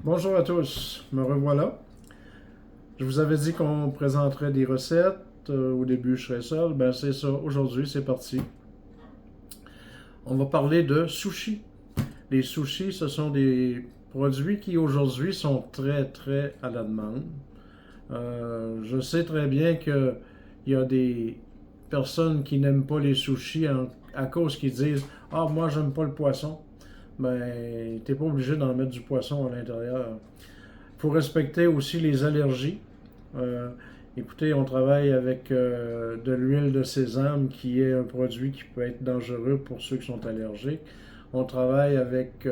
Bonjour à tous, me revoilà. Je vous avais dit qu'on présenterait des recettes. Au début, je serais seul. Ben, c'est ça. Aujourd'hui, c'est parti. On va parler de sushi. Les sushis, ce sont des produits qui aujourd'hui sont très, très à la demande. Je sais très bien qu'il y a des personnes qui n'aiment pas les sushis à cause qu'ils disent ah, moi, j'aime pas le poisson. Ben, t'es pas obligé d'en mettre du poisson à l'intérieur. Il faut respecter aussi les allergies. Euh, Écoutez, on travaille avec de l'huile de sésame qui est un produit qui peut être dangereux pour ceux qui sont allergiques. On travaille avec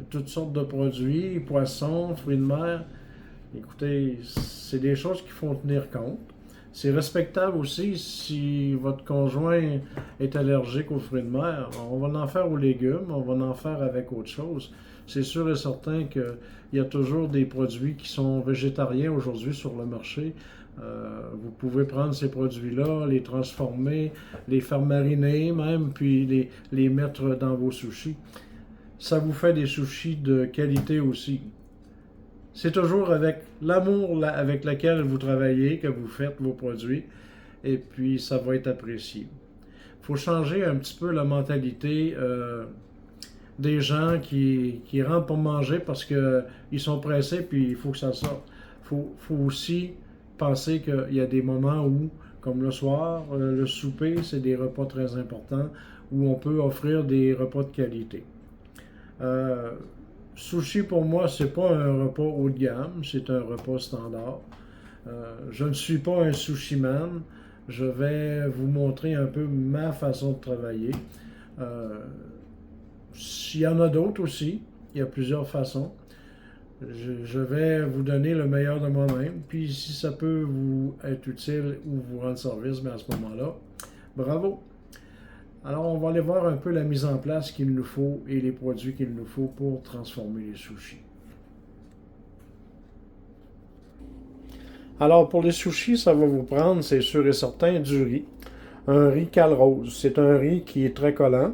toutes sortes de produits, poissons, fruits de mer. Écoutez, c'est des choses qu'il faut tenir compte. C'est respectable aussi si votre conjoint est allergique aux fruits de mer. On va en faire aux légumes, on va en faire avec autre chose. C'est sûr et certain qu'il y a toujours des produits qui sont végétariens aujourd'hui sur le marché. Vous pouvez prendre ces produits-là, les transformer, les faire mariner même, puis les mettre dans vos sushis. Ça vous fait des sushis de qualité aussi. C'est toujours avec l'amour avec lequel vous travaillez que vous faites vos produits et puis ça va être apprécié. Il faut changer un petit peu la mentalité des gens qui rentrent pour manger parce qu'ils sont pressés puis il faut que ça sorte. Faut aussi penser qu'il y a des moments où, comme le soir, le souper, c'est des repas très importants où on peut offrir des repas de qualité. Euh, Sushi pour moi, c'est pas un repas haut de gamme, c'est un repas standard. Je ne suis pas un sushi man. Je vais vous montrer un peu ma façon de travailler. Euh, S'il y en a d'autres aussi, il y a plusieurs façons. Je vais vous donner le meilleur de moi-même. Puis si ça peut vous être utile ou vous rendre service, mais à ce moment-là, bravo. Alors on va aller voir un peu la mise en place qu'il nous faut et les produits qu'il nous faut pour transformer les sushis. Alors pour les sushis, ça va vous prendre, c'est sûr et certain, du riz. Un riz Calrose. C'est un riz qui est très collant,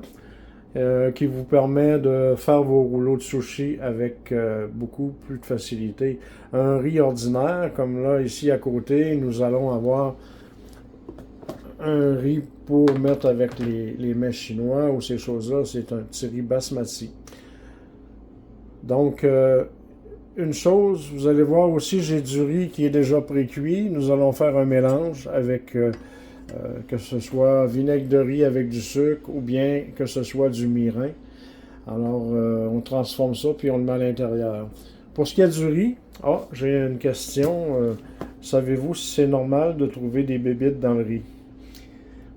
qui vous permet de faire vos rouleaux de sushis avec beaucoup plus de facilité. Un riz ordinaire, comme là ici à côté, nous allons avoir un riz pour mettre avec les mets chinois ou ces choses-là. C'est un petit riz basmati. Donc, une chose, vous allez voir aussi, j'ai du riz qui est déjà pré-cuit. Nous allons faire un mélange avec que ce soit vinaigre de riz avec du sucre ou bien que ce soit du mirin. Alors, on transforme ça puis on le met à l'intérieur. Pour ce qui est du riz, j'ai une question. Savez-vous si c'est normal de trouver des bébites dans le riz?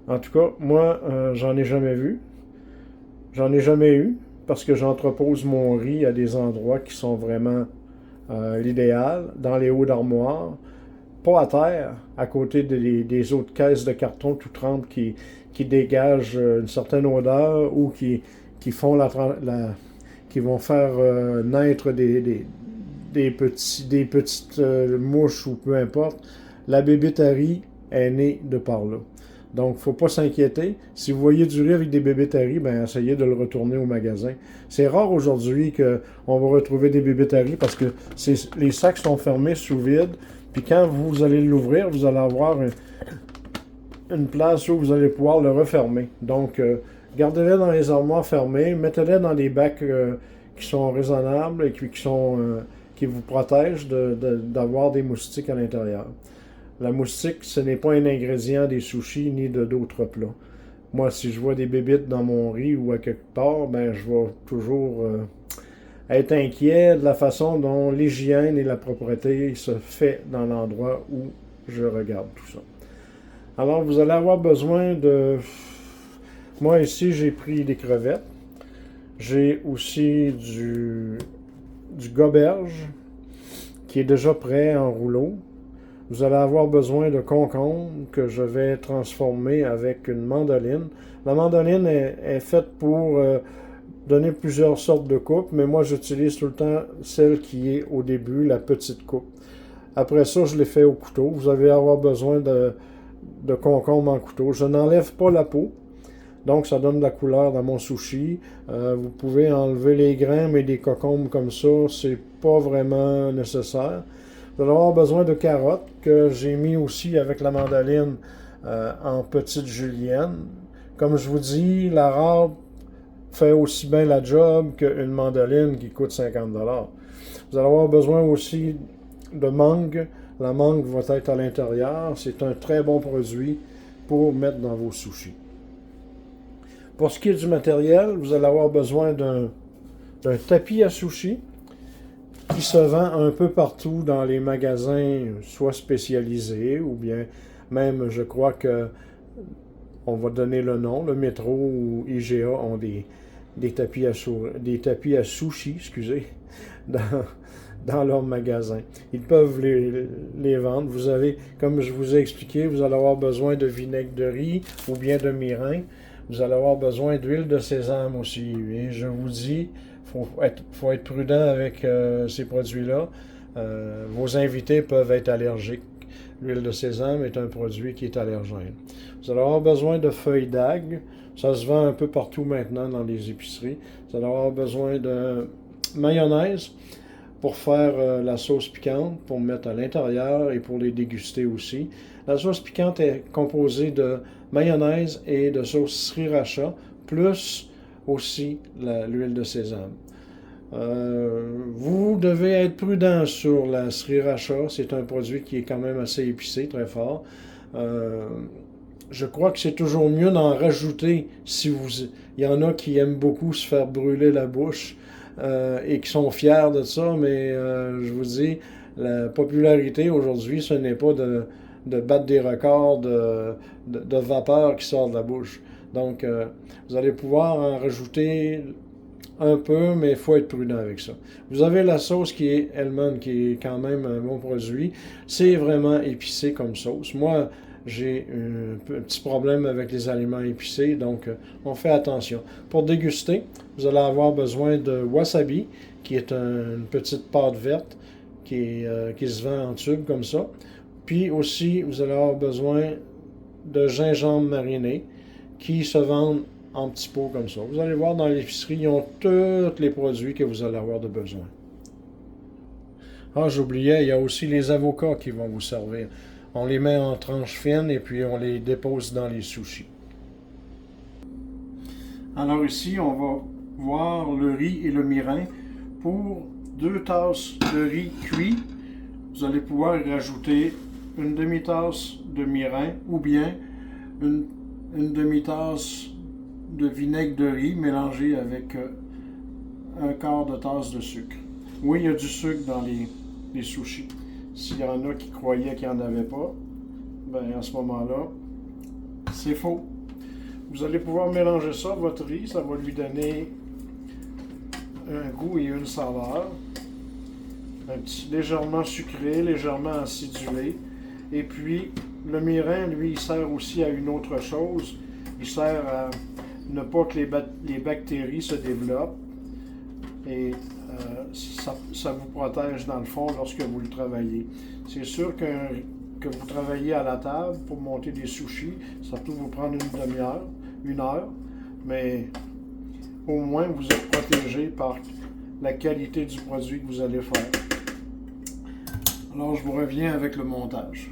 En tout cas, moi, j'en ai jamais vu. J'en ai jamais eu parce que j'entrepose mon riz à des endroits qui sont vraiment l'idéal, dans les hauts d'armoire, pas à terre, à côté des autres caisses de carton tout trempe qui dégagent une certaine odeur ou qui font qui vont faire naître des petites mouches ou peu importe. La bébête à riz est née de par là. Donc, il ne faut pas s'inquiéter. Si vous voyez du riz avec des bébites à riz, ben, essayez de le retourner au magasin. C'est rare aujourd'hui qu'on va retrouver des bébites à riz parce que les sacs sont fermés sous vide. Puis quand vous allez l'ouvrir, vous allez avoir une place où vous allez pouvoir le refermer. Donc, gardez-les dans les armoires fermées, mettez-les dans des bacs qui sont raisonnables et qui vous protègent d'avoir des moustiques à l'intérieur. La moustique, ce n'est pas un ingrédient des sushis ni de d'autres plats. Moi, si je vois des bébites dans mon riz ou à quelque part, ben, je vais toujours être inquiet de la façon dont l'hygiène et la propreté se fait dans l'endroit où je regarde tout ça. Alors, vous allez avoir besoin de... Moi, ici, j'ai pris des crevettes. J'ai aussi du goberge qui est déjà prêt en rouleau. Vous allez avoir besoin de concombres que je vais transformer avec une mandoline. La mandoline est faite pour donner plusieurs sortes de coupes, mais moi j'utilise tout le temps celle qui est au début, la petite coupe. Après ça, je l'ai fait au couteau. Vous allez avoir besoin de concombres en couteau. Je n'enlève pas la peau. Donc, ça donne de la couleur dans mon sushi. Vous pouvez enlever les grains, mais des cocombes comme ça, c'est pas vraiment nécessaire. Vous allez avoir besoin de carottes que j'ai mis aussi avec la mandoline en petite julienne. Comme je vous dis, la râpe fait aussi bien la job qu'une mandoline qui coûte 50 $. Vous allez avoir besoin aussi de mangue. La mangue va être à l'intérieur. C'est un très bon produit pour mettre dans vos sushis. Pour ce qui est du matériel, vous allez avoir besoin d'un tapis à sushi qui se vend un peu partout dans les magasins, soit spécialisés ou bien même, je crois que on va donner le nom, le Métro ou IGA ont des tapis à sushi, excusez, dans leur magasin. Ils peuvent les vendre. Vous avez, comme je vous ai expliqué, vous allez avoir besoin de vinaigre de riz ou bien de mirin. Vous allez avoir besoin d'huile de sésame aussi. Et je vous dis, faut être prudent avec ces produits-là. Vos invités peuvent être allergiques. L'huile de sésame est un produit qui est allergène. Vous allez avoir besoin de feuilles d'ail. Ça se vend un peu partout maintenant dans les épiceries. Vous allez avoir besoin de mayonnaise pour faire la sauce piquante, pour mettre à l'intérieur et pour les déguster aussi. La sauce piquante est composée de mayonnaise et de sauce sriracha, plus aussi l'huile de sésame. Vous devez être prudent sur la sriracha. C'est un produit qui est quand même assez épicé, très fort. Je crois que c'est toujours mieux d'en rajouter si il y en a qui aiment beaucoup se faire brûler la bouche et qui sont fiers de ça, mais je vous dis, la popularité aujourd'hui, ce n'est pas de battre des records de vapeur qui sort de la bouche. Donc, vous allez pouvoir en rajouter un peu, mais il faut être prudent avec ça. Vous avez la sauce qui est Hellmann's, qui est quand même un bon produit. C'est vraiment épicé comme sauce. Moi, j'ai un petit problème avec les aliments épicés, donc on fait attention. Pour déguster, vous allez avoir besoin de wasabi, qui est une petite pâte verte qui se vend en tube comme ça. Puis aussi, vous allez avoir besoin de gingembre mariné, qui se vendent en petits pots comme ça. Vous allez voir dans l'épicerie, ils ont tous les produits que vous allez avoir de besoin. Ah, j'oubliais, il y a aussi les avocats qui vont vous servir. On les met en tranches fines et puis on les dépose dans les sushis. Alors ici, on va voir le riz et le mirin. Pour 2 tasses de riz cuit, vous allez pouvoir y rajouter une demi-tasse de mirin ou bien une demi-tasse de vinaigre de riz mélangé avec un quart de tasse de sucre. Oui, il y a du sucre dans les sushis. S'il y en a qui croyaient qu'il n'y en avait pas, ben à ce moment-là, c'est faux. Vous allez pouvoir mélanger ça, votre riz, ça va lui donner un goût et une saveur. Un petit légèrement sucré, légèrement acidulé. Et puis, le mirin, lui, il sert aussi à une autre chose. Il sert à ne pas que les bactéries se développent. Et ça vous protège dans le fond lorsque vous le travaillez. C'est sûr que vous travaillez à la table pour monter des sushis, ça peut vous prendre une demi-heure, 1 heure, mais au moins vous êtes protégé par la qualité du produit que vous allez faire. Alors je vous reviens avec le montage.